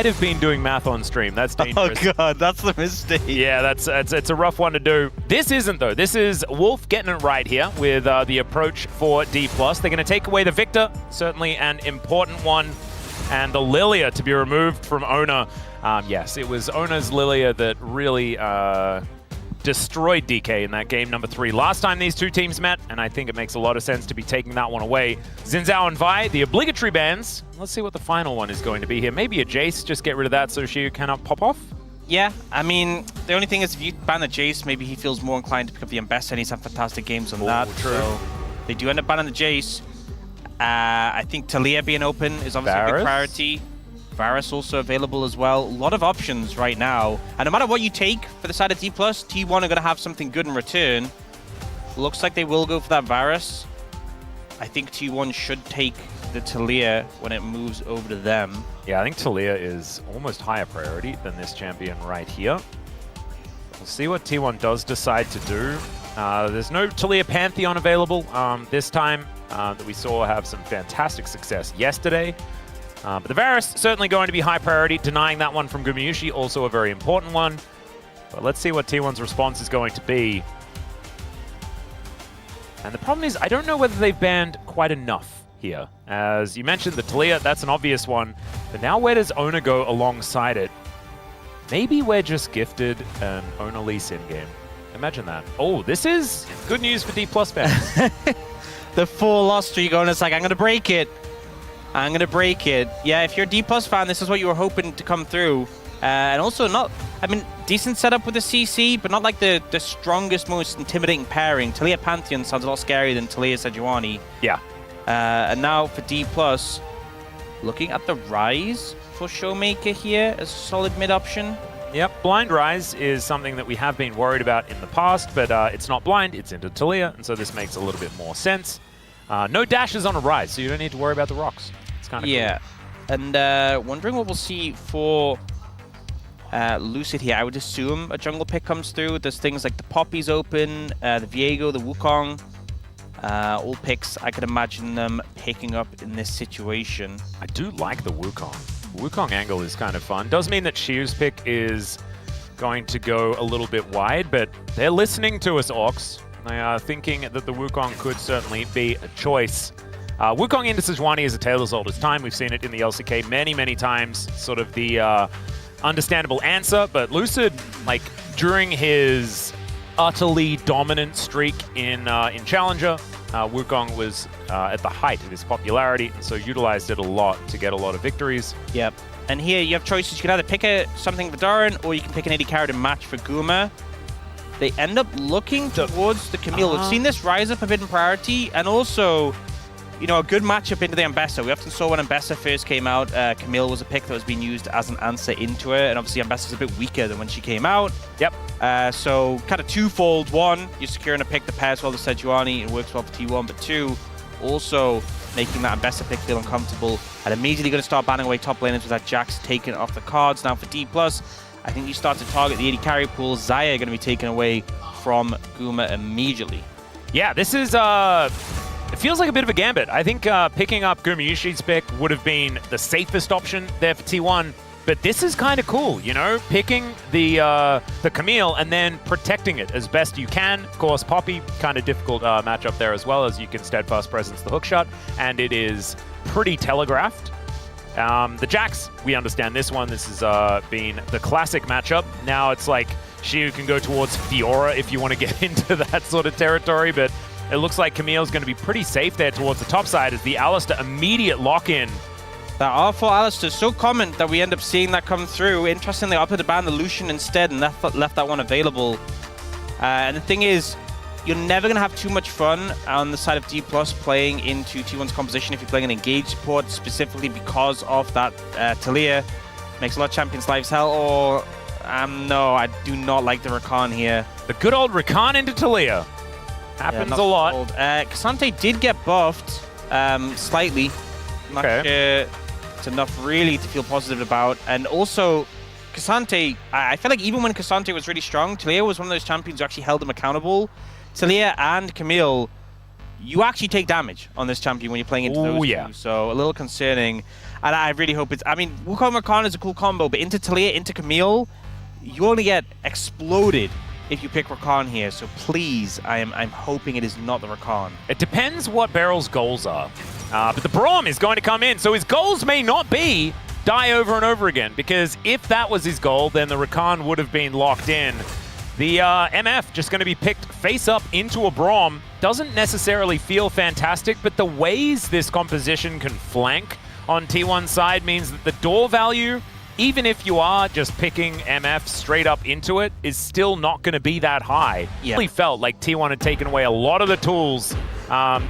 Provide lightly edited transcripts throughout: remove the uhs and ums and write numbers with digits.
might have been doing math on stream. That's dangerous. Oh god, that's the mistake. Yeah, it's a rough one to do. This isn't, though. This is Wolf getting it right here with the approach for DPLUS. They're going to take away the Victor, certainly an important one, and the Lilia to be removed from Oner. Yes, it was Oner's Lilia that really destroyed DK in that game number 3 last time these two teams met, and I think it makes a lot of sense to be taking that one away. Xin Zhao and Vi, the obligatory bans. Let's see what the final one is going to be here. Maybe a Jace, just get rid of that so she cannot pop off? Yeah, I mean, the only thing is if you ban the Jace, maybe he feels more inclined to pick up the Ambessa, and he's had fantastic games on that. True. So they do end up banning the Jace. I think Taliyah being open is obviously a big priority. Varus also available as well. A lot of options right now. And no matter what you take for the side of DPLUS, T1 are going to have something good in return. Looks like they will go for that Varus. I think T1 should take the Taliyah when it moves over to them. Yeah, I think Taliyah is almost higher priority than this champion right here. We'll see what T1 does decide to do. There's no Taliyah Pantheon available this time that we saw have some fantastic success yesterday. But the Varus certainly going to be high priority. Denying that one from Gumayusi, also a very important one. But let's see what T1's response is going to be. And the problem is, I don't know whether they've banned quite enough here. As you mentioned, the Taliyah, that's an obvious one. But now where does Oner go alongside it? Maybe we're just gifted an Oner Lee Sin game. Imagine that. Oh, this is good news for DPLUS fans. The 4-loss streak, Oner's like, I'm going to break it. I'm going to break it. Yeah, if you're a DPLUS fan, this is what you were hoping to come through. And also not, I mean, decent setup with the CC, but not like the strongest, most intimidating pairing. Taliyah Pantheon sounds a lot scarier than Taliyah Sejuani. Yeah. And now for DPLUS, looking at the Rise for Showmaker here as a solid mid option. Yep, Blind Rise is something that we have been worried about in the past, but it's not blind, it's into Taliyah, and so this makes a little bit more sense. No dashes on a Rise, so you don't need to worry about the rocks. It's kind of cool. And wondering what we'll see for Lucid here. I would assume a jungle pick comes through. There's things like the Poppy's open, the Viego, the Wukong. All picks I could imagine them picking up in this situation. I do like the Wukong. Wukong angle is kind of fun. Does mean that Xiu's pick is going to go a little bit wide, but they're listening to us, Orcs. They are thinking that the Wukong could certainly be a choice. Wukong into Sejuani is a tale as old as time. We've seen it in the LCK many, many times. Sort of the understandable answer, but Lucid, like, during his utterly dominant streak in Challenger, Wukong was at the height of his popularity, and so utilized it a lot to get a lot of victories. Yep. And here you have choices. You can either pick something for Doran, or you can pick an AD carry to match for Guma. They end up looking towards the Camille. We've seen this rise up a bit in priority, and also, you know, a good matchup into the Ambessa. We often saw when Ambessa first came out, Camille was a pick that was being used as an answer into it, and obviously Ambessa's a bit weaker than when she came out. Yep. So kind of twofold. One, you're securing a pick that pairs well to Sejuani, it works well for T1, but two, also making that Ambessa pick feel uncomfortable, and immediately going to start banning away top laners with that Jax taken off the cards. Now for DPLUS, I think you start to target the AD carry pool. Xayah going to be taken away from Guma immediately. Yeah, this is, it feels like a bit of a gambit. I think picking up Gumayusi's pick would have been the safest option there for T1, but this is kind of cool, you know? Picking the Camille and then protecting it as best you can. Of course, Poppy, kind of difficult matchup there as well, as you can Steadfast Presence the hookshot, and it is pretty telegraphed. The Jax, we understand this one. This has been the classic matchup. Now it's like Xiu can go towards Fiora if you want to get into that sort of territory, but it looks like Camille's going to be pretty safe there towards the top side as the Alistar immediate lock-in. That R4 Alistar is so common that we end up seeing that come through. Interestingly, I opted to ban the Lucian instead and left that one available. And the thing is, you're never going to have too much fun on the side of DPLUS playing into T1's composition if you're playing an engaged support, specifically because of that Taliyah. Makes a lot of champions' lives hell, or no, I do not like the Rakan here. The good old Rakan into Taliyah. Happens a lot. K'Sante did get buffed slightly. Not sure it's enough really to feel positive about. And also, K'Sante, I feel like even when K'Sante was really strong, Taliyah was one of those champions who actually held him accountable. Taliyah and Camille you actually take damage on this champion when you're playing into those two. So a little concerning. And I really hope it's... I mean, Wukong Rakan is a cool combo, but into Talia, into Camille, you only get exploded if you pick Rakan here. So please, I'm hoping it is not the Rakan. It depends what Beryl's goals are. But the Braum is going to come in, so his goals may not be die over and over again, because if that was his goal, then the Rakan would have been locked in. The MF just going to be picked face up into a Braum. Doesn't necessarily feel fantastic, but the ways this composition can flank on T1's side means that the door value, even if you are just picking MF straight up into it, is still not going to be that high. Yeah. It really felt like T1 had taken away a lot of the tools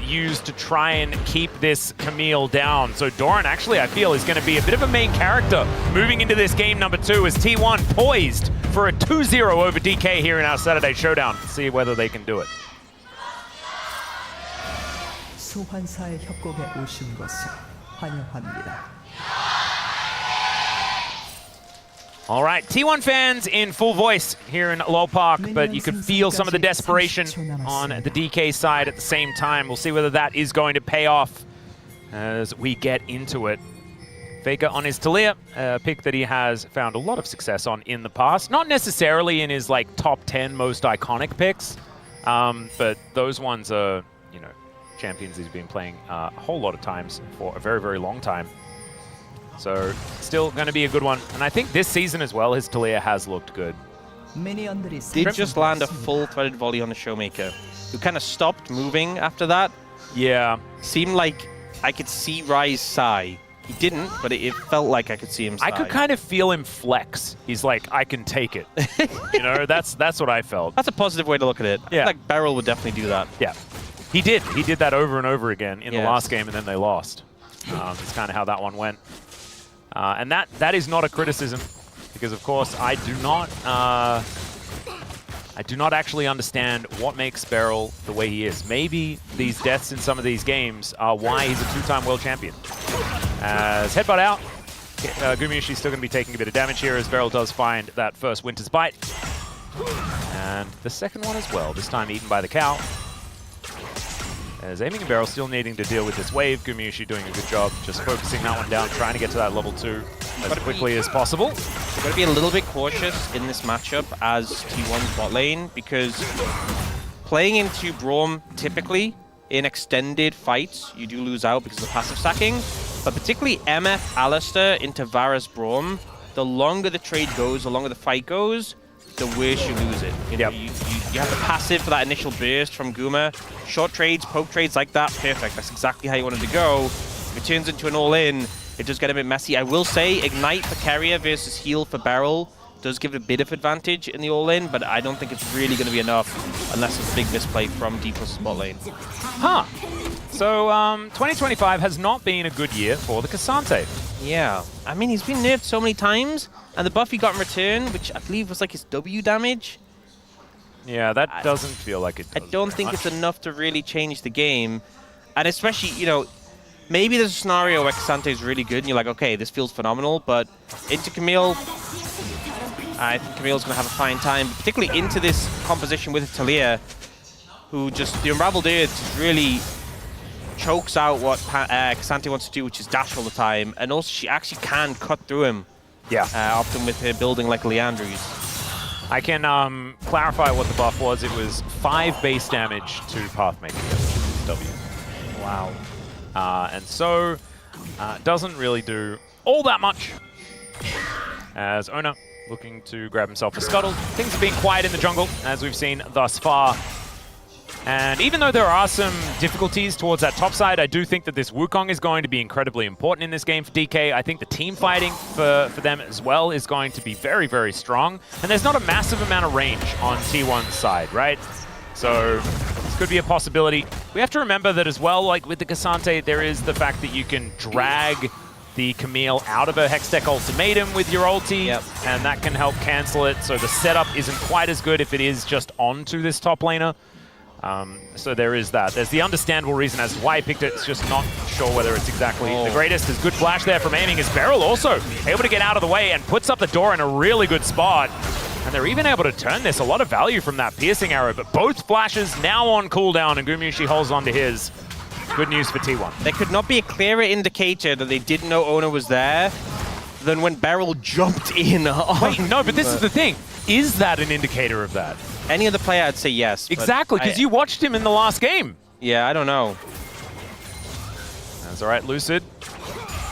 used to try and keep this Camille down. So Doran actually, I feel, is going to be a bit of a main character moving into this game number 2 as T1 poised for a 2-0 over DK here in our Saturday Showdown. See whether they can do it. 소환사의 협곡에 오신 것을 환영합니다. All right, T1 fans in full voice here in Lowell Park, but you can feel some of the desperation on the DK side at the same time. We'll see whether that is going to pay off as we get into it. Faker on his Talia, a pick that he has found a lot of success on in the past. Not necessarily in his like top 10 most iconic picks, but those ones are, you know, champions he's been playing a whole lot of times for a very, very long time. So still going to be a good one. And I think this season as well, his Talia has looked good. Did just land a full threaded volley on the Showmaker, who kind of stopped moving after that. Yeah. Seemed like I could see Rise sigh. He didn't, but it felt like I could see him sigh. I could kind of feel him flex. He's like, I can take it. You know, that's what I felt. That's a positive way to look at it. Yeah. I feel like Beryl would definitely do that. Yeah. He did. He did that over and over again in the last game, and then they lost. It's kind of how that one went. And that is not a criticism, because of course I do not actually understand what makes Beryl the way he is. Maybe these deaths in some of these games are why he's a 2-time world champion. As headbutt out, Gumayusi is still going to be taking a bit of damage here as Beryl does find that first Winter's Bite. And the second one as well, this time eaten by the cow. As Aiming and Beryl still needing to deal with this wave, Gumayusi doing a good job just focusing that one down, trying to get to that level 2 as quickly as possible. You've got to be a little bit cautious in this matchup as T1's bot lane, because playing into Braum typically in extended fights, you do lose out because of passive stacking, but particularly MF Alistair into Varus Braum, the longer the trade goes, the longer the fight goes, the worse you lose it. You know, you have the passive for that initial burst from Guma. Short trades, poke trades like that, perfect. That's exactly how you wanted to go. If it turns into an all-in, it does get a bit messy. I will say, Ignite for Keria versus Heal for Beryl does give it a bit of advantage in the all-in, but I don't think it's really going to be enough unless it's a big misplay from DPLUS' bot lane. Huh. So, 2025 has not been a good year for the Cassante. Yeah. I mean, he's been nerfed so many times, and the buff he got in return, which I believe was like his W damage. Yeah, that doesn't feel like it does. I don't think it's enough to really change the game. And especially, you know, maybe there's a scenario where Cassante is really good and you're like, okay, this feels phenomenal, but into Camille, I think Camille's going to have a fine time, particularly into this composition with Talia, who just, the Unraveled Earth really chokes out what Cassante wants to do, which is dash all the time, and also she actually can cut through him. Yeah. Often with her building like Leandri's. I can clarify what the buff was. It was 5 base damage to Pathmaker, which is W. Wow. And so, doesn't really do all that much. As Oner looking to grab himself a scuttle. Things have been quiet in the jungle, as we've seen thus far. And even though there are some difficulties towards that top side, I do think that this Wukong is going to be incredibly important in this game for DK. I think the team fighting for them as well is going to be very, very strong. And there's not a massive amount of range on T1's side, right? So this could be a possibility. We have to remember that as well, like with the Cassante, there is the fact that you can drag the Camille out of a Hextech Ultimatum with your ulti, and that can help cancel it. So the setup isn't quite as good if it is just onto this top laner. So there is that. There's the understandable reason as to why he picked it. It's just not sure whether it's exactly the greatest. There's good flash there from Aiming as Beryl also able to get out of the way and puts up the door in a really good spot. And they're even able to turn this. A lot of value from that piercing arrow, but both flashes now on cooldown, and Gumayusi holds on to his. Good news for T1. There could not be a clearer indicator that they didn't know Oner was there than when Beryl jumped in. Wait, no, but this is the thing. Is that an indicator of that? Any other player, I'd say yes. Exactly, because you watched him in the last game. Yeah, I don't know. That's all right, Lucid.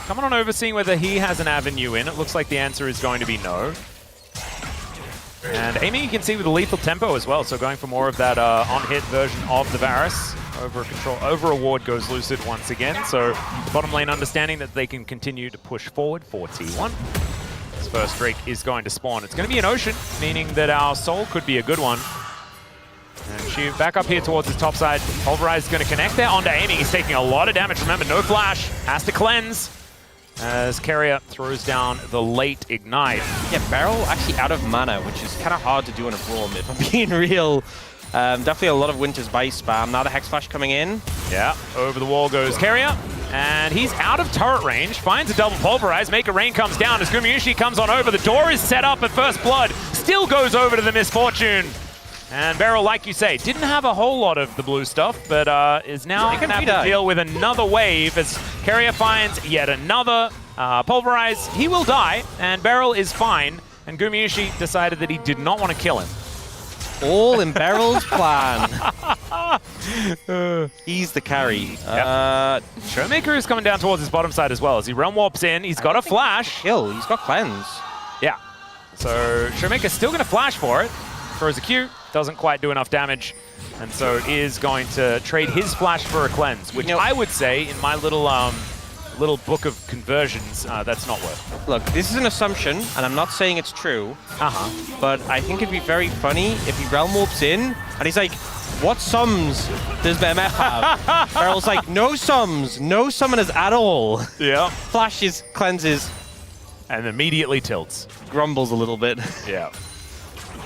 Coming on over, seeing whether he has an avenue in. It looks like the answer is going to be no. And aiming, you can see with a lethal tempo as well, so going for more of that on-hit version of the Varus. Over a ward goes Lucid once again, so the bottom lane understanding that they can continue to push forward for T1. This first Drake is going to spawn. It's going to be an Ocean, meaning that our Soul could be a good one. And she back up here towards his top side. Pulverize is going to connect there onto aiming. He's taking a lot of damage. Remember, no flash. Has to cleanse as Keria throws down the late ignite. Yeah, Beryl actually out of mana, which is kind of hard to do in a Braum, if I'm being real. Definitely a lot of Winter's Bite spam. Now the Hex Flash coming in. Yeah, over the wall goes Keria. And he's out of turret range, finds a double Pulverize. Make a Rain comes down as Gumayusi comes on over. The door is set up at first blood. Still goes over to the Misfortune. And Beryl, like you say, didn't have a whole lot of the blue stuff, but is now going to have to deal with another wave as Keria finds yet another Pulverize. He will die, and Beryl is fine. And Gumayusi decided that he did not want to kill him. All in Beryl's plan. He's the carry. Yep. Showmaker is coming down towards his bottom side as well. As he realm warps in, he's got a flash. Kill. He's got cleanse. Yeah. So Showmaker's still going to flash for it. Throws a Q. Doesn't quite do enough damage. And so is going to trade his flash for a cleanse, which I would say in my little book of conversions, that's not worth. Look, this is an assumption, and I'm not saying it's true. But I think it'd be very funny if he realm warps in, and he's like, what sums does BMF have? Beryl's like, no sums, no summoners at all. Yeah. Flashes, cleanses. And immediately tilts. Grumbles a little bit. Yeah.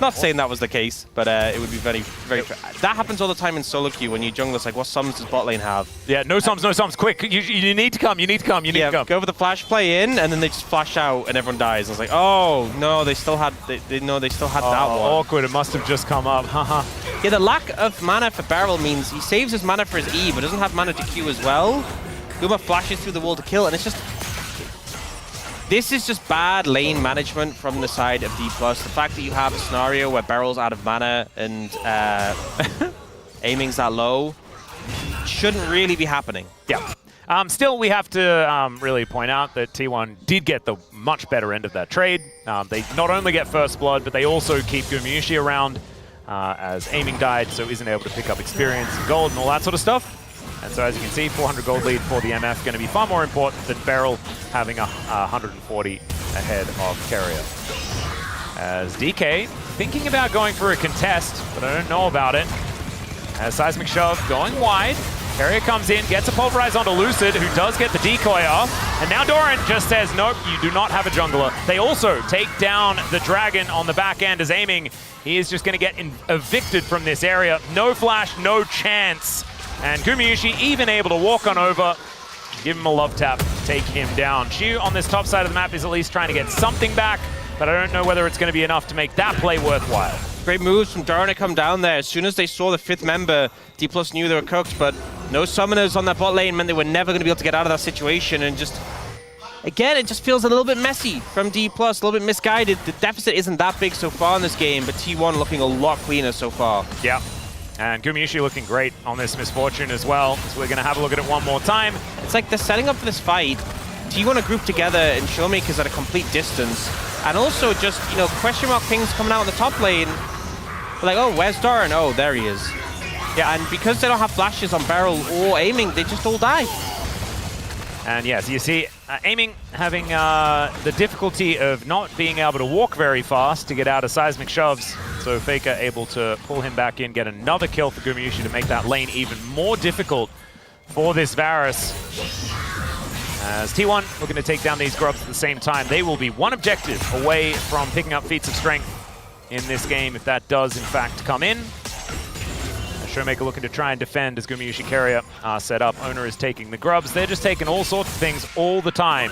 Not saying that was the case, but it would be very, very... That happens all the time in solo queue when you jungler's like, what sums does bot lane have? Yeah, no sums, quick. You need to come, you need to come. Go for the flash play in, and then they just flash out and everyone dies. I was like, oh, no, they still had, that one. Awkward, it must have just come up, haha. Yeah, the lack of mana for Beryl means he saves his mana for his E, but doesn't have mana to Q as well. Guma flashes through the wall to kill, and it's just... This is just bad lane management from the side of DPLUS. The fact that you have a scenario where Beryl's out of mana and aiming's that low shouldn't really be happening. Yeah. Still, we have to really point out that T1 did get the much better end of that trade. They not only get first blood, but they also keep Gumayusi around as aiming died, so isn't able to pick up experience and gold and all that sort of stuff. And so as you can see, 400 gold lead for the MF going to be far more important than Beryl having a 140 ahead of Keria. As DK thinking about going for a contest, but I don't know about it. As Seismic Shove going wide. Keria comes in, gets a Pulverize onto Lucid, who does get the decoy off. And now Doran just says, nope, you do not have a jungler. They also take down the Dragon on the back end as aiming. He is just going to get evicted from this area. No flash, no chance. And Gumayusi even able to walk on over, give him a love tap, take him down. Shu on this top side of the map is at least trying to get something back, but I don't know whether it's going to be enough to make that play worthwhile. Great moves from Doran to come down there. As soon as they saw the 5th member, DPLUS knew they were cooked, but no summoners on that bot lane meant they were never going to be able to get out of that situation. And just, again, it just feels a little bit messy from DPLUS, a little bit misguided. The deficit isn't that big so far in this game, but T1 looking a lot cleaner so far. Yeah. And Gumayusi looking great on this Misfortune as well. So we're going to have a look at it one more time. It's like they're setting up for this fight. T1 are grouped together and Showmaker's at a complete distance. And also just, you know, question mark pings coming out on the top lane. We're like, oh, where's Doran? Oh, there he is. Yeah, and because they don't have flashes on Beryl or aiming, they just all die. And yes, you see, aiming having the difficulty of not being able to walk very fast to get out of Seismic Shoves. So Faker able to pull him back in, get another kill for Gumayusi to make that lane even more difficult for this Varus. As T1 looking to take down these grubs at the same time. They will be one objective away from picking up feats of strength in this game if that does in fact come in. Showmaker looking to try and defend as Gumayusi Keria are set up. Oner is taking the grubs. They're just taking all sorts of things all the time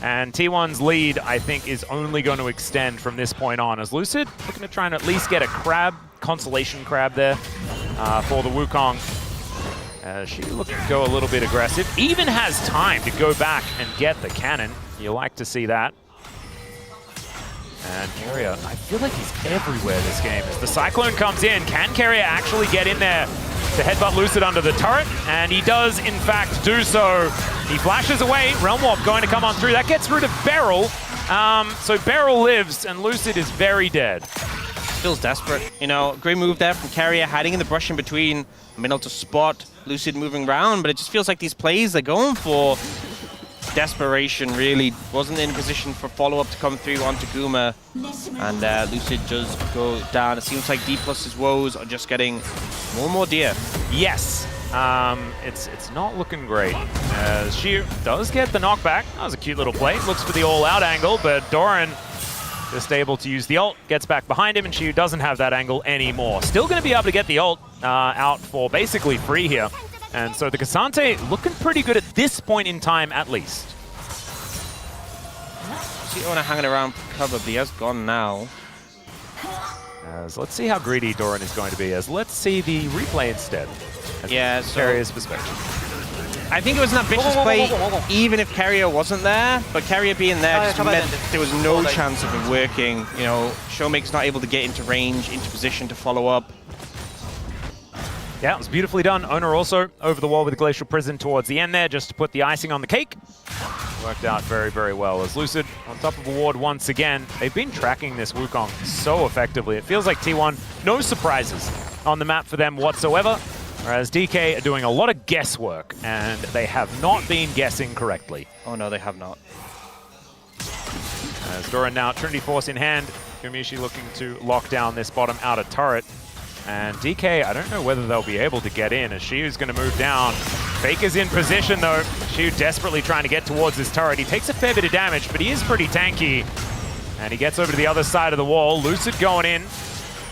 And T1's lead, I think, is only going to extend from this point on, as Lucid looking to try and at least get a crab, consolation crab there for the Wukong. She looking to go a little bit aggressive. Even has time to go back and get the cannon. You like to see that. And Keria, I feel like he's everywhere this game. As the Cyclone comes in, can Keria actually get in there to headbutt Lucid under the turret? And he does, in fact, do so. He flashes away. Realm Warp going to come on through. That gets rid of Beryl. So Beryl lives, and Lucid is very dead. Feels desperate. You know, great move there from Keria, hiding in the brush in between. Been able to spot Lucid moving around, but it just feels like these plays they're going for desperation, really. Wasn't in position for follow-up to come through onto Guma. And Lucid does go down. It seems like DPLUS's woes are just getting more and more dear. Yes. It's not looking great. As she does get the knockback. That was a cute little play. Looks for the all-out angle, but Doran just able to use the ult, gets back behind him, and Shiu doesn't have that angle anymore. Still going to be able to get the ult out for basically free here. And so the Cassante looking pretty good at this point in time, at least. See Oner hanging around for cover, but he has gone now. As let's see how greedy Doran is going to be. As let's see the replay instead. Yeah, so Keria's perspective. I think it was an ambitious play, even if Keria wasn't there. But Keria being there just meant there was no chance of it working. You know, Showmake's not able to get into range, into position to follow up. Yeah, it was beautifully done. Oner also over the wall with the Glacial Prison towards the end there, just to put the icing on the cake. Worked out very, very well. As Lucid on top of a ward once again. They've been tracking this Wukong so effectively. It feels like T1, no surprises on the map for them whatsoever. Whereas DK are doing a lot of guesswork, and they have not been guessing correctly. Oh no, they have not. As Doran now, Trinity Force in hand. Gumayusi looking to lock down this bottom outer turret. And DK, I don't know whether they'll be able to get in, as Shiu's going to move down. Faker's in position, though. Shiu desperately trying to get towards this turret. He takes a fair bit of damage, but he is pretty tanky. And he gets over to the other side of the wall. Lucid going in.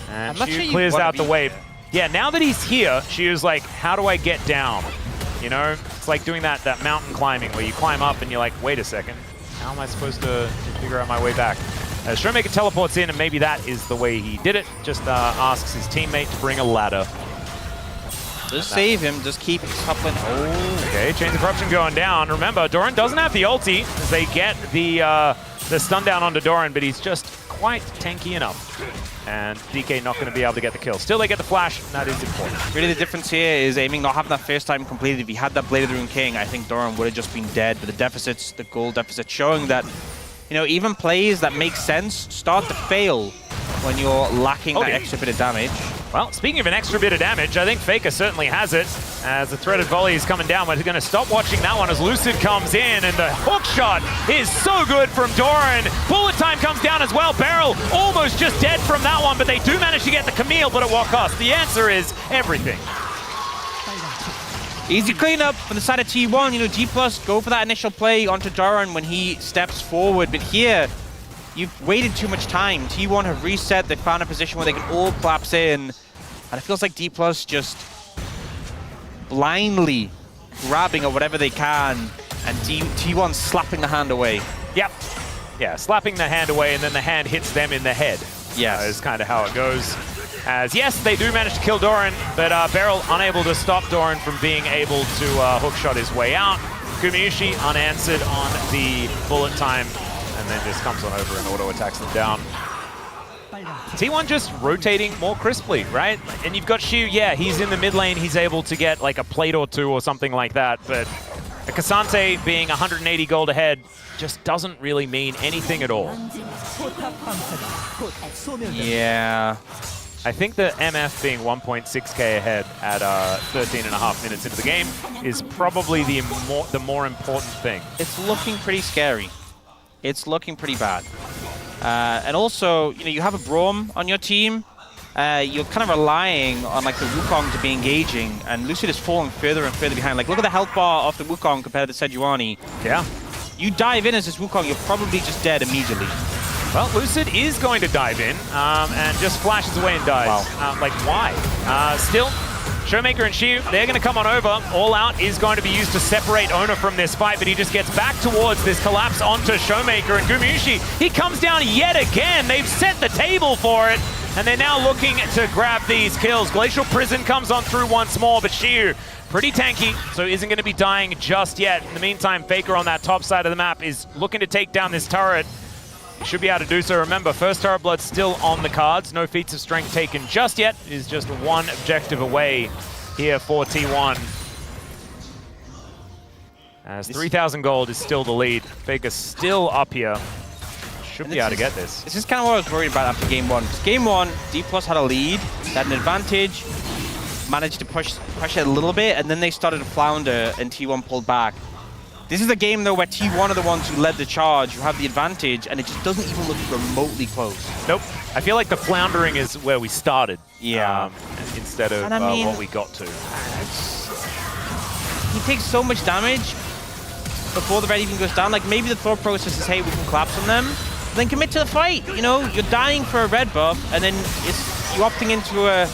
And Shiu clears out the wave. Yeah, now that he's here, Shiu's like, how do I get down? You know, it's like doing that mountain climbing where you climb up and you're like, wait a second, how am I supposed to figure out my way back? As Showmaker teleports in, and maybe that is the way he did it. Just asks his teammate to bring a ladder. Just save him, just keep top lane. Oh. Okay, Chains of Corruption going down. Remember, Doran doesn't have the ulti as they get the stun down onto Doran, but he's just quite tanky enough. And DK not going to be able to get the kill. Still, they get the flash, and that is important. Really, the difference here is aiming not having that first time completed. If he had that Blade of the Rune King, I think Doran would have just been dead. But the deficits, the goal deficit, showing that, you know, even plays that make sense start to fail when you're lacking that extra bit of damage. Well, speaking of an extra bit of damage, I think Faker certainly has it. As the threaded volley is coming down, we're going to stop watching that one as Lucid comes in, and the hook shot is so good from Doran. Bullet time comes down as well. Beryl almost just dead from that one, but they do manage to get the Camille, but at what cost? The answer is everything. Easy cleanup from the side of T1. You know, DPLUS go for that initial play onto Doran when he steps forward, but here, you've waited too much time. T1 have reset, they found a position where they can all collapse in, and it feels like DPLUS just blindly grabbing at whatever they can, and T1 slapping the hand away. Yep. Yeah, slapping the hand away, and then the hand hits them in the head. Yes. Is kind of how it goes. As, yes, they do manage to kill Doran, but Beryl unable to stop Doran from being able to hookshot his way out. Gumayusi unanswered on the bullet time, and then just comes on over and auto-attacks them down. T1 just rotating more crisply, right? And you've got Shiu, yeah, he's in the mid lane, he's able to get like a plate or two or something like that, but a Cassante being 180 gold ahead just doesn't really mean anything at all. Yeah. I think the MF being 1.6k ahead at 13.5 minutes into the game is probably the more important thing. It's looking pretty scary. It's looking pretty bad. And also, you know, you have a Braum on your team. You're kind of relying on like the Wukong to be engaging, and Lucid is falling further and further behind. Like, look at the health bar of the Wukong compared to Sejuani. Yeah. You dive in as this Wukong, you're probably just dead immediately. Well, Lucid is going to dive in and just flashes away and dies. Wow. Like, why? Still, Showmaker and Shiu, they're going to come on over. All Out is going to be used to separate Oner from this fight, but he just gets back towards this collapse onto Showmaker. And Gumayusi, he comes down yet again. They've set the table for it, and they're now looking to grab these kills. Glacial Prison comes on through once more, but Shiu, pretty tanky, so isn't going to be dying just yet. In the meantime, Faker on that top side of the map is looking to take down this turret. He should be able to do so. Remember, first turret blood still on the cards. No feats of strength taken just yet. It is just one objective away here for T1. As 3,000 gold is still the lead. Faker's still up here. Should be able to get this. This is kind of what I was worried about after game one. Game one, DPLUS had a lead, they had an advantage, managed to push it a little bit, and then they started to flounder and T1 pulled back. This is a game, though, where T1 are the ones who led the charge, who have the advantage, and it just doesn't even look remotely close. Nope. I feel like the floundering is where we started. Yeah. Instead of what we got to. He takes so much damage before the red even goes down. Like, maybe the thought process is, hey, we can collapse on them. Then commit to the fight. You know, you're dying for a red buff, and then you're opting into a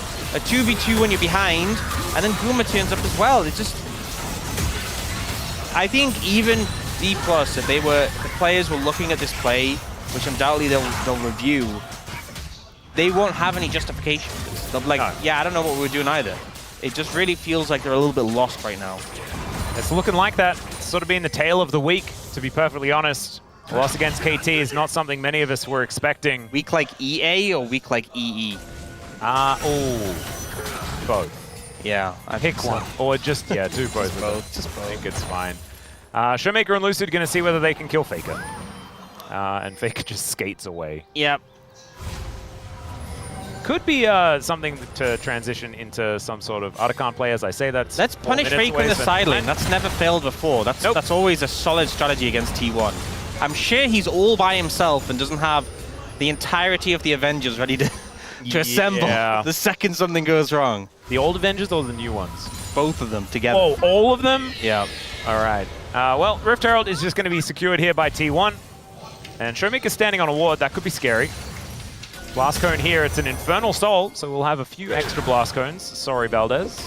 2v2 when you're behind, and then Guma turns up as well. It's just... I think even DPLUS, if the players were looking at this play, which undoubtedly they'll review, they won't have any justification. They'll be like, yeah, I don't know what we're doing either. It just really feels like they're a little bit lost right now. It's looking like that. It's sort of been the tale of the week, to be perfectly honest. A loss against KT is not something many of us were expecting. Weak like EA or weak like EE? Both. Yeah, I pick one. Or just, yeah, do both. Just both. I think it's fine. Showmaker and Lucid going to see whether they can kill Faker. And Faker just skates away. Yep. Could be something to transition into some sort of Artican play, as I say. Let's punish Faker in the side lane. That's never failed before. That's always a solid strategy against T1. I'm sure he's all by himself and doesn't have the entirety of the Avengers ready to assemble the second something goes wrong. The old Avengers or the new ones? Both of them together. Oh, all of them? Yeah. All right. Well, Rift Herald is just going to be secured here by T1. And Showmaker's standing on a ward. That could be scary. Blast Cone here. It's an Infernal Soul, so we'll have a few extra Blast Cones. Sorry, Valdez.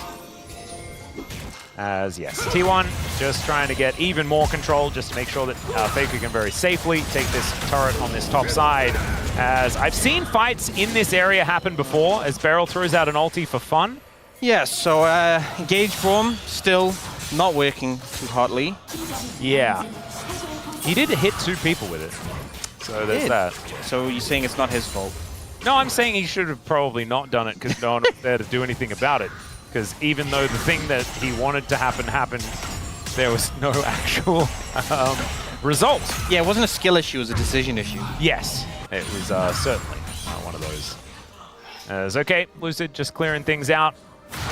As, yes, T1 just trying to get even more control just to make sure that Faker can very safely take this turret on this top side. As I've seen fights in this area happen before, as Beryl throws out an ulti for fun. Yes, so engage form still not working too hotly. Yeah. He did hit 2 people with it. So there's that. So you're saying it's not his fault? No, I'm saying he should have probably not done it because no one was there to do anything about it. Because even though the thing that he wanted to happen happened, there was no actual result. Yeah, it wasn't a skill issue, it was a decision issue. Yes, it was certainly one of those. It's okay, Lucid just clearing things out.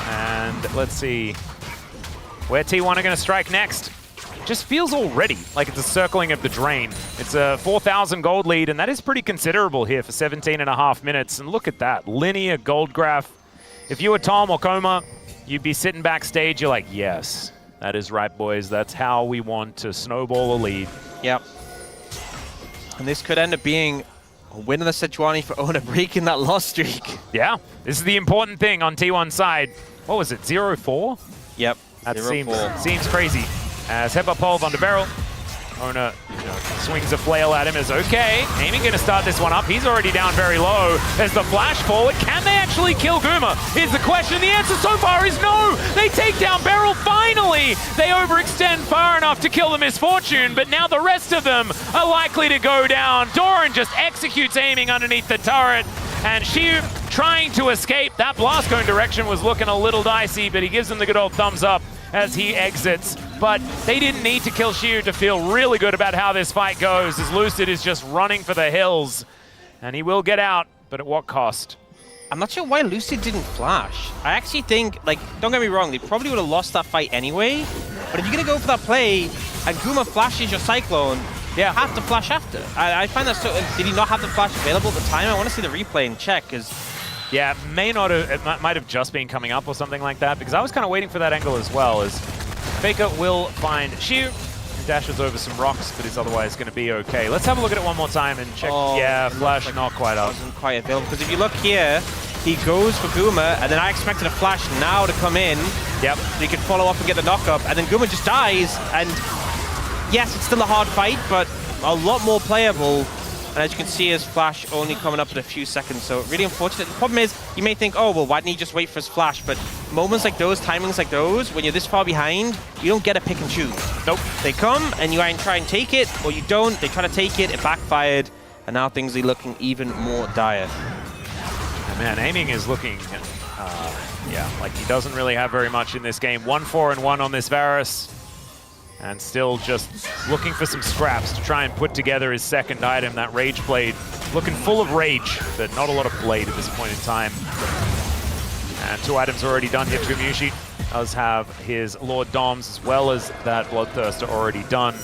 And let's see where T1 are going to strike next. Just feels already like it's a circling of the drain. It's a 4,000 gold lead, and that is pretty considerable here for 17.5 minutes. And look at that, linear gold graph. If you were Tom or Coma, you'd be sitting backstage, you're like, yes, that is right, boys. That's how we want to snowball a lead. Yep. And this could end up being a win in the Sejuani for Oner, breaking that loss streak. Yeah, this is the important thing on T1's side. What was it, 0-4? Yep, that seems crazy. As Headbutt Pulve under Beryl. Oner swings a flail at him as okay. Aiming going to start this one up. He's already down very low. There's the flash forward. Can they actually kill Guma? Here's the question. The answer so far is no. They take down Beryl finally. They overextend far enough to kill the Misfortune, but now the rest of them are likely to go down. Doran just executes aiming underneath the turret. And Shiu trying to escape. That blast cone direction was looking a little dicey, but he gives them the good old thumbs up as he exits. But they didn't need to kill Shiu to feel really good about how this fight goes, as Lucid is just running for the hills. And he will get out, but at what cost? I'm not sure why Lucid didn't flash. I actually think, like, don't get me wrong, they probably would have lost that fight anyway. But if you're going to go for that play, and Guma flashes your Cyclone, you have to flash after. I find that so... Did he not have the flash available at the time? I want to see the replay and check, because... Yeah, it might have just been coming up or something like that, because I was kind of waiting for that angle as well, as Faker will find Shiu, who dashes over some rocks, but is otherwise going to be okay. Let's have a look at it one more time and check. Yeah, flash not quite up. Wasn't quite available, because if you look here, He goes for Guma, and then I expected a flash now to come in. Yep. So he could follow up and get the knock-up, and then Guma just dies, and yes, it's still a hard fight, but a lot more playable. And as you can see, his flash only coming up in a few seconds, so really unfortunate. The problem is, you may think, oh, well, why didn't he just wait for his flash? But moments like those, timings like those, when you're this far behind, you don't get a pick and choose. Nope. They come, and you either try and take it, or you don't. They try to take it, it backfired, and now things are looking even more dire. Man, aiming is looking, yeah, like he doesn't really have very much in this game. 1-4-1 on this Varus. And still just looking for some scraps to try and put together his second item, that Rage Blade. Looking full of rage, but not a lot of blade at this point in time. And 2 items already done here. Gumayusi does have his Lord Doms as well as that Bloodthirster already done.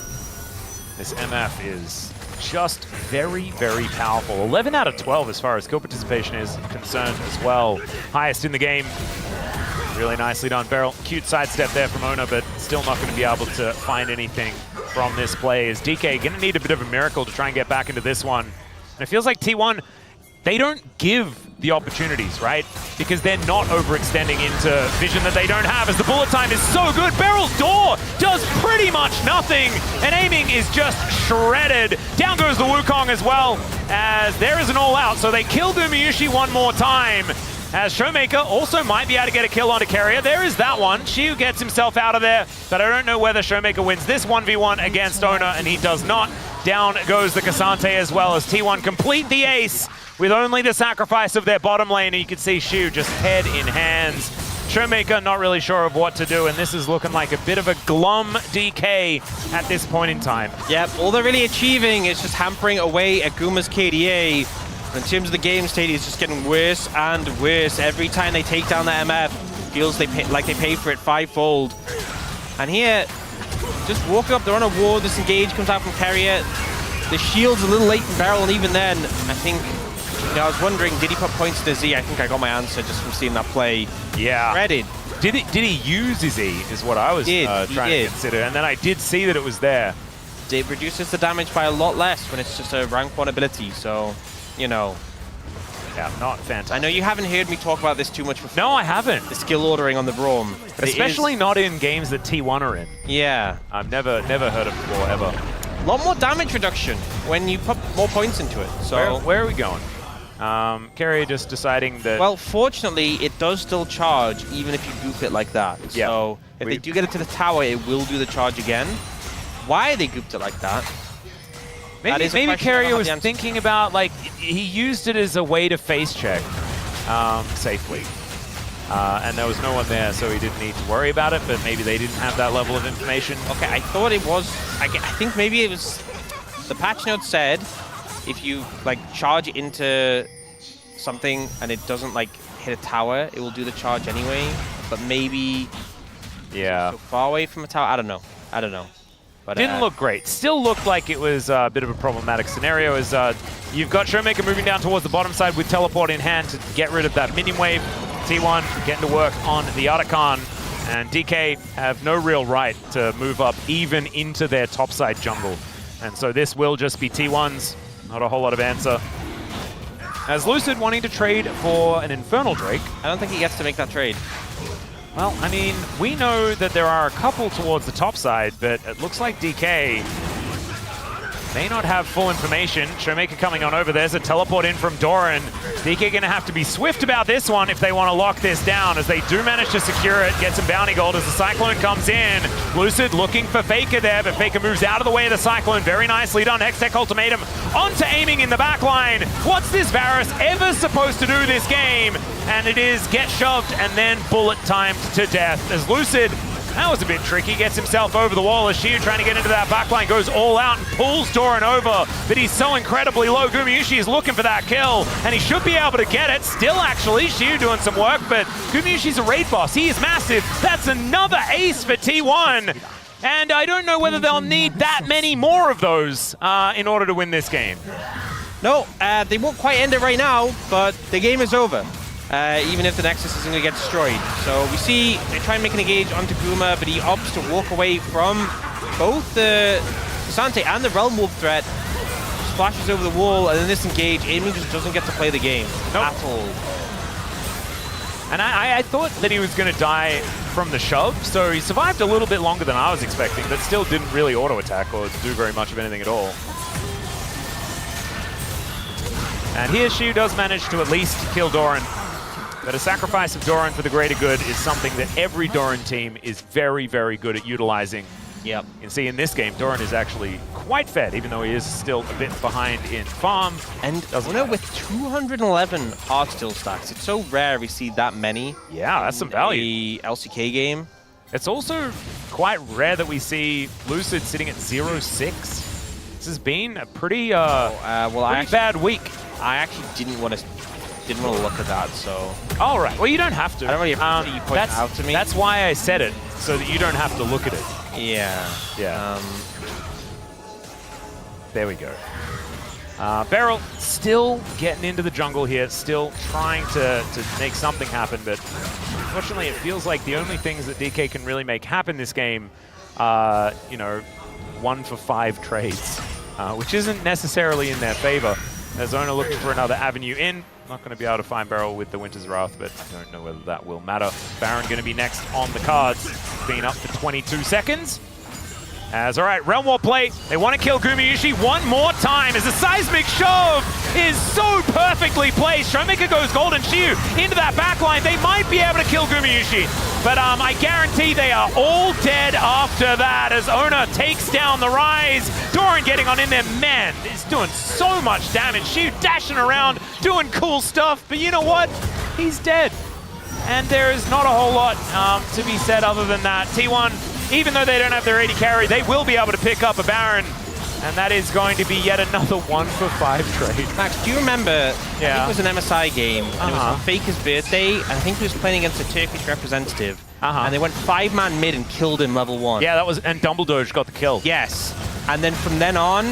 This MF is just very, very powerful. 11 out of 12 as far as kill participation is concerned as well. Highest in the game. Really nicely done. Barrel, cute sidestep there from Oner, but still not going to be able to find anything from this play. Is DK going to need a bit of a miracle to try and get back into this one? And it feels like T1, they don't give the opportunities, right? Because they're not overextending into vision that they don't have, as the bullet time is so good. Barrel's door does pretty much nothing, and aiming is just shredded. Down goes the Wukong as well, as there is an all-out, so they kill Gumayusi one more time. As Showmaker also might be able to get a kill onto Keria. There is that one. Shiu gets himself out of there, but I don't know whether Showmaker wins this 1v1 against Oner, and he does not. Down goes the Cassante as well, as T1 complete the ace with only the sacrifice of their bottom lane, and you can see Shiu just head in hands. Showmaker not really sure of what to do, and this is looking like a bit of a glum DK at this point in time. Yep, all they're really achieving is just hampering away at Guma's KDA. In terms of the game state, it's just getting worse and worse. Every time they take down that MF, feels like they pay for it 5-fold. And here, just walk up, they're on a wall, disengage, comes out from Keria. The shield's a little late from Barrel, and even then, I think, you know, I was wondering, did he put points to Z? I think I got my answer just from seeing that play. Yeah. Shredded. Did he use his E, is what I was trying to consider. And then I did see that it was there. It reduces the damage by a lot less when it's just a rank 1 ability, so... You know. Yeah, not fantastic. I know you haven't heard me talk about this too much before. No, I haven't. The skill ordering on the Braum. Especially not in games that T1 are in. Yeah. I've never heard of it before, ever. A lot more damage reduction when you put more points into it. So where are we going? Keria just deciding that... Well, fortunately, it does still charge, even if you goop it like that. Yeah. So if they do get it to the tower, it will do the charge again. Why they gooped it like that? Maybe Keria was thinking about, like, he used it as a way to face check safely. And there was no one there, so he didn't need to worry about it, but maybe they didn't have that level of information. Okay, I thought it was... I think maybe it was... The patch note said if you, like, charge into something and it doesn't, like, hit a tower, it will do the charge anyway. But maybe... Yeah. So far away from a tower? I don't know. I don't know. But, didn't look great. Still looked like it was a bit of a problematic scenario, as you've got Showmaker moving down towards the bottom side with teleport in hand to get rid of that minion wave. T1 getting to work on the Otacon, and DK have no real right to move up even into their topside jungle. And so this will just be T1's, not a whole lot of answer. As Lucid wanting to trade for an Infernal Drake. I don't think he gets to make that trade. Well, I mean, we know that there are a couple towards the top side, but it looks like DK may not have full information. Showmaker coming on over. There's a teleport in from Doran. DK going to have to be swift about this one if they want to lock this down, as they do manage to secure it, get some bounty gold as the Cyclone comes in. Lucid looking for Faker there, but Faker moves out of the way of the Cyclone. Very nicely done. Hextech Ultimatum onto aiming in the back line. What's this Varus ever supposed to do this game? And it is get shoved and then bullet timed to death, as Lucid, that was a bit tricky, gets himself over the wall as Shiu trying to get into that backline, goes all out and pulls Doran over, but he's so incredibly low. Gumayusi is looking for that kill, and he should be able to get it. Still, actually, Shiu doing some work, but Gumayushi's a raid boss. He is massive. That's another ace for T1. And I don't know whether they'll need that many more of those in order to win this game. No, they won't quite end it right now, but the game is over. Even if the Nexus isn't going to get destroyed. So we see they try and make an engage onto Guma, but he opts to walk away from both the Sante and the Realm Wolf threat. Splashes over the wall, and then this engage, Aiming just doesn't get to play the game at all. And I thought that he was going to die from the shove, so he survived a little bit longer than I was expecting, but still didn't really auto-attack or do very much of anything at all. And here Shu does manage to at least kill Doran. But a sacrifice of Doran for the greater good is something that every Doran team is very, very good at utilizing. Yep. You can see in this game, Doran is actually quite fed, even though he is still a bit behind in farm. And Oner with 211 heart steal stacks. It's so rare we see that many. Yeah, that's some value. The LCK game. It's also quite rare that we see Lucid sitting at 0-6. This has been a pretty, pretty bad week. I actually didn't want to look at that, so. All right. Well, you don't have to. I don't really appreciate you pointing out to me. That's why I said it, so that you don't have to look at it. Yeah. Yeah. There we go. Beryl still getting into the jungle here, still trying to make something happen, but unfortunately it feels like the only things that DK can really make happen this game are, you know, 1 for 5 trades, which isn't necessarily in their favor. As Oner looking for another avenue in. Not going to be able to find Beryl with the Winter's Wrath, but I don't know whether that will matter. Baron going to be next on the cards. Been up for 22 seconds. As, all right, Realm War play. They want to kill Gumayusi one more time as the seismic shove is so perfectly placed. Showmaker goes Golden Shiu into that backline. They might be able to kill Gumayusi, but I guarantee they are all dead after that as Oner takes down the Rise. Doran getting on in there. Man, it's doing so much damage. Shiu dashing around, doing cool stuff, but you know what? He's dead. And there is not a whole lot to be said other than that. T1, even though they don't have their 80 carry, they will be able to pick up a Baron. And that is going to be yet another 1 for 5 trade. Max, do you remember, I think it was an MSI game, and it was on Faker's birthday, and I think he was playing against a Turkish representative, and they went 5-man mid and killed him level 1. Yeah, that was, and Dumbledore got the kill. Yes, and then from then on,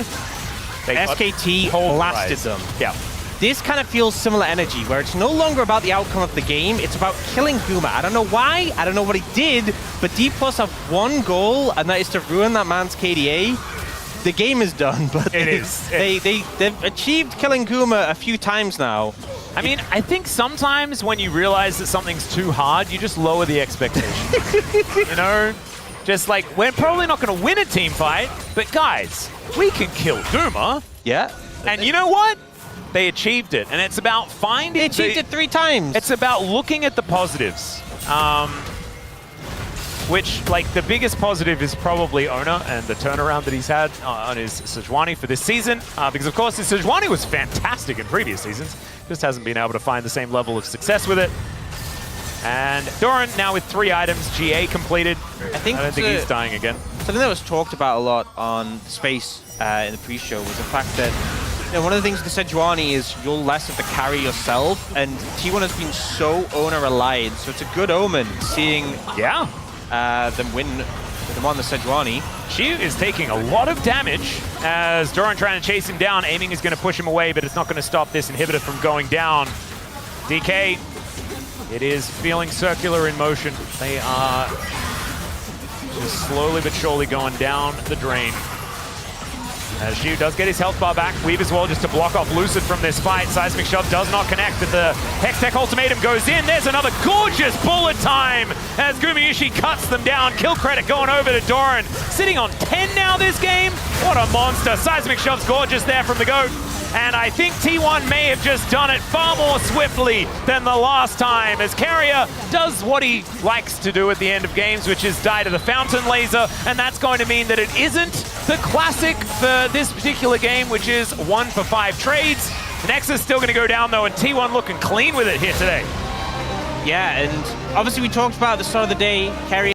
SKT blasted them. Yeah. This kind of feels similar energy, where it's no longer about the outcome of the game, it's about killing Guma. I don't know why, I don't know what he did, but DPLUS have one goal, and that is to ruin that man's KDA. The game is done, but they've achieved killing Guma a few times now. I mean, I think sometimes when you realize that something's too hard, you just lower the expectation. You know? Just like, we're probably not going to win a team fight, but guys, we can kill Guma. Yeah. And you know what? They achieved it, and it's about finding... They achieved it 3 times. It's about looking at the positives. Which, like, the biggest positive is probably Oner and the turnaround that he's had on his Sejuani for this season. Because, of course, his Sejuani was fantastic in previous seasons. Just hasn't been able to find the same level of success with it. And Doran now with 3 items, GA completed. I don't think he's dying again. Something that was talked about a lot on Space in the pre-show was the fact that one of the things with the Sejuani is you'll less have to carry yourself, and T1 has been so Oner-relied, so it's a good omen seeing them win with him on the Sejuani. Shiu is taking a lot of damage as Doran trying to chase him down. Aiming is going to push him away, but it's not going to stop this inhibitor from going down. DK, it is feeling circular in motion. They are just slowly but surely going down the drain. As Shiu does get his health bar back, Weave as well just to block off Lucid from this fight. Seismic Shove does not connect, but the Hextech Ultimatum goes in. There's another gorgeous bullet time as Gumayusi cuts them down. Kill credit going over to Doran. Sitting on 10 now this game. What a monster. Seismic Shove's gorgeous there from the GOAT. And I think T1 may have just done it far more swiftly than the last time, as Keria does what he likes to do at the end of games, which is die to the fountain laser, and that's going to mean that it isn't the classic for this particular game, which is 1 for 5 trades. Nexus still going to go down, though, and T1 looking clean with it here today. Yeah, and obviously we talked about at the start of the day, Keria